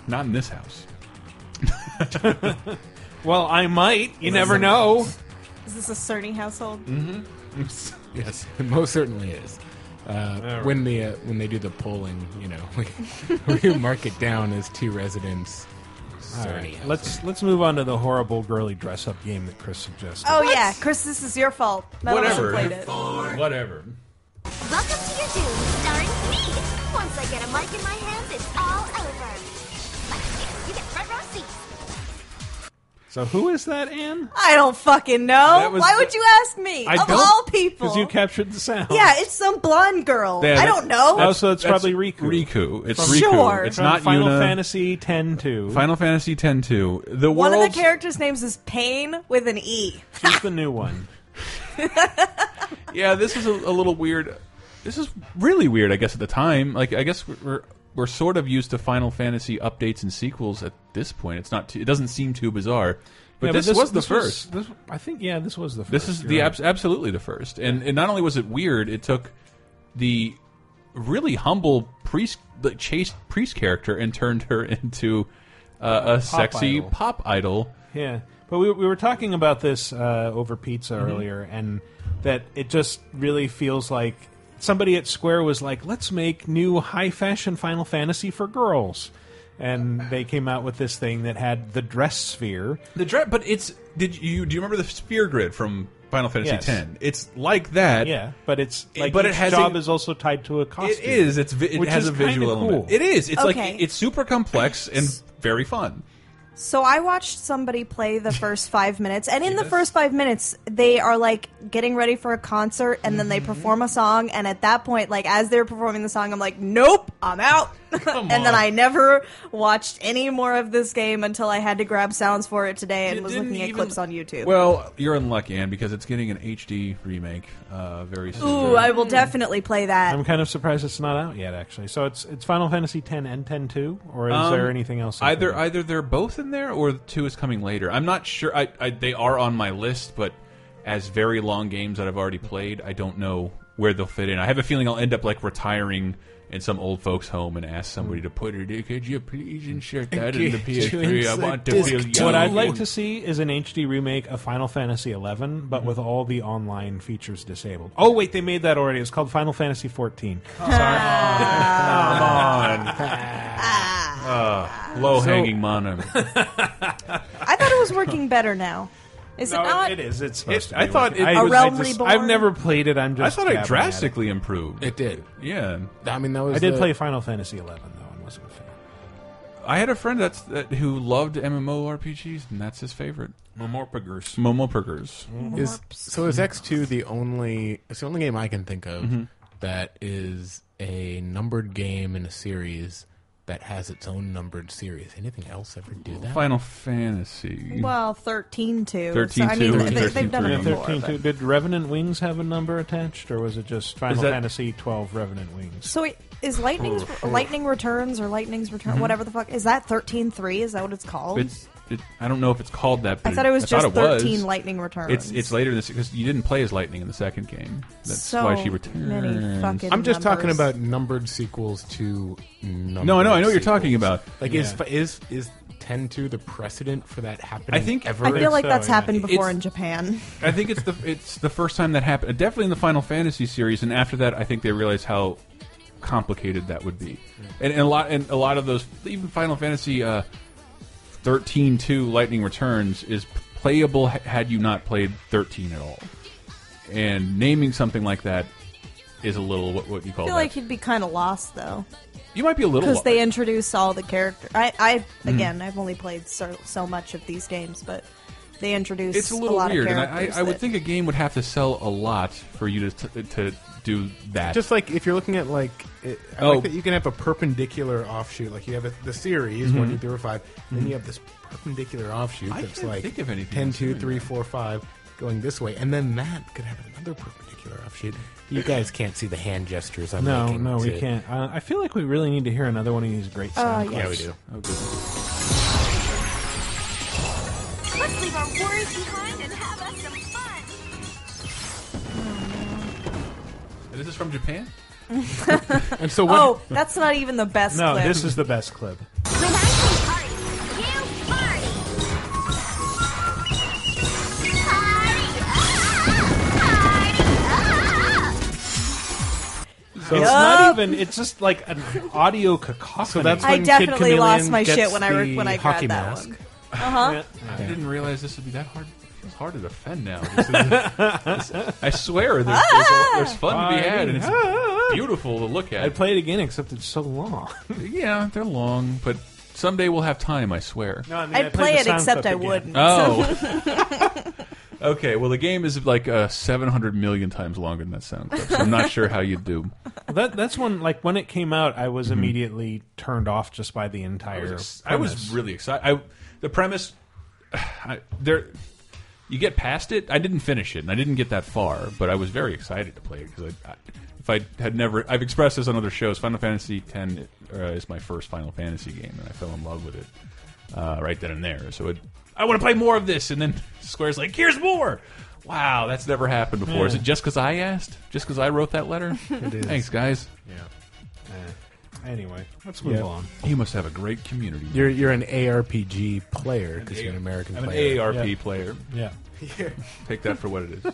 Not in this house. Well, I might. You never know. Is this a Cerny household? Yes, it most certainly is. When they do the polling, we mark it down as 2 residents. All right. Let's move on to the horrible girly dress-up game that Chris suggested. Oh yeah, Chris, this is your fault. None of us have played it. Whatever. Welcome to your doom, starring me. Once I get a mic in my hands, it's all over. Like this, you get front row seats. So who is that, Anne? I don't fucking know. Why would you ask me? Of all people. Because you captured the sound. Yeah, it's some blonde girl. I don't know. Oh, so it's probably Riku. Riku. It's Riku. Sure. It's From not Final Yuna. Fantasy X-2. Final Fantasy X-2. One of the characters' names is Pain with an E. She's the new one. Yeah, this is a little weird. This is really weird, I guess, at the time. Like, I guess we're sort of used to Final Fantasy updates and sequels at this point. It's not. It doesn't seem too bizarre. But this was the first. I think, this was the first. This is absolutely the first. And not only was it weird, it took the really humble chaste priest character and turned her into a sexy pop idol. Yeah. But we were talking about this over pizza earlier, and that it just really feels like somebody at Square was like, let's make new high-fashion Final Fantasy for girls. And they came out with this thing that had the dress sphere. But do you remember the sphere grid from Final Fantasy Yes. X? It's like that. Yeah, but it's like but each it has job is also tied to a costume. It is. It which has is a visual kinda element. cool. It is. It's Okay. like it's super complex and very fun. So I watched somebody play the first 5 minutes, and in the first 5 minutes, they are like getting ready for a concert, and then they perform a song, and at that point, like as they're performing the song, I'm like, nope, I'm out. And then I never watched any more of this game until I had to grab sounds for it today and was looking at clips on YouTube. Well, you're unlucky, Anne, because it's getting an HD remake very soon. Ooh, I will definitely play that. I'm kind of surprised it's not out yet, actually. So it's Final Fantasy X and X-2, or is there anything else? Either they're both in there, or 2 is coming later. I'm not sure. They are on my list, but as very long games that I've already played, I don't know where they'll fit in. I have a feeling I'll end up like retiring in some old folks' home and ask somebody to put it. Could you please insert that in the PS3? I want to feel young. What I'd like to see is an HD remake of Final Fantasy XI, but with all the online features disabled. Oh wait, they made that already. It's called Final Fantasy XIV. Sorry. Low hanging mana. I thought it was working better now. Is it not? It is. It's supposed to be. I thought working. it A Realm Reborn? I've never played it. I'm just. I thought it gabbing drastically improved. It did. Yeah. I mean, that was. I did play Final Fantasy XI though, and wasn't a fan. I had a friend who loved MMORPGs, and that's his favorite. Momorpagers. So is X2 the only? It's the only game I can think of that is a numbered game in a series that has its own numbered series. Anything else ever do that? Final Fantasy. Well, 13 too. 13 so, I mean, too, they've done it 13 before. but- Did Revenant Wings have a number attached, or was it just Final Fantasy 12 Revenant Wings? So is Lightning Returns or Lightning's Return, whatever the fuck, is that 13.3? Is that what it's called? I don't know if it's called that. But I thought it was just 13 was. Lightning Returns. It's later in this because you didn't play as Lightning in the second game. That's So why she returned. many fucking I'm just talking numbers. about numbered sequels to numbered No, I know what you're sequels. talking about. Like, Yeah. is 10-2 the precedent for that happening? I think- ever. I feel like so, that's yeah. happened before It's- in Japan. I think it's the first time that happened. Definitely in the Final Fantasy series, and after that, I think they realized how complicated that would be. And a lot of those, even Final Fantasy 13-2 Lightning Returns is playable had you not played 13 at all. And naming something like that is a little what you call I feel that. like you'd be kind of lost though, You might be a little because they introduce all the characters. Again, I've only played so much of these games, but they introduce it's a little lot weird, of and characters I would that- think a game would have to sell a lot for you to do that. Just like if you're looking at I like that you can have a perpendicular offshoot. Like you have the series 1, 2, 3, 4, 5, and then you have this perpendicular offshoot I that's can't like think of anything 10, else 2, doing 3, that. 4, 5 going this way, and then that could have another perpendicular offshoot. You guys can't see the hand gestures I'm making. No, we to- can't. I feel like we really need to hear another one of these great sound yes. Yeah, we do. Oh, goodness. Let's leave our worries behind and have us some fun. This is from Japan? And so what? Oh, that's not even the best No, clip. this is the best clip. When I it's not even. It's just like an audio cacophony. So that's I when definitely Kid lost Chameleon my shit gets when I the grabbed hockey that mask. one. I didn't realize this would be that hard. It's hard to defend now. I swear, there's fun to be had, and it's beautiful to look at. I'd play it again, except it's so long. Yeah, they're long, but someday we'll have time. I swear. No, I mean, I'd play it, except I wouldn't. Oh. Okay, well, the game is like 700 million times longer than that sound clip, so I'm not sure how you'd do. That's one. Like when it came out, I was immediately turned off just by the entire. I was really excited. The premise, you get past it. I didn't finish it, and I didn't get that far, but I was very excited to play it because if I had never, I've expressed this on other shows. Final Fantasy X is my first Final Fantasy game, and I fell in love with it right then and there. So I want to play more of this, and then Square's like, here's more. Wow, that's never happened before. Is it just because I asked? Just because I wrote that letter? It is. Thanks, guys. Yeah. Anyway, let's move on. You must have a great community. You're an ARPG player because you're an American I'm an player. AARP Yeah. player. Yeah. Take that for what it is.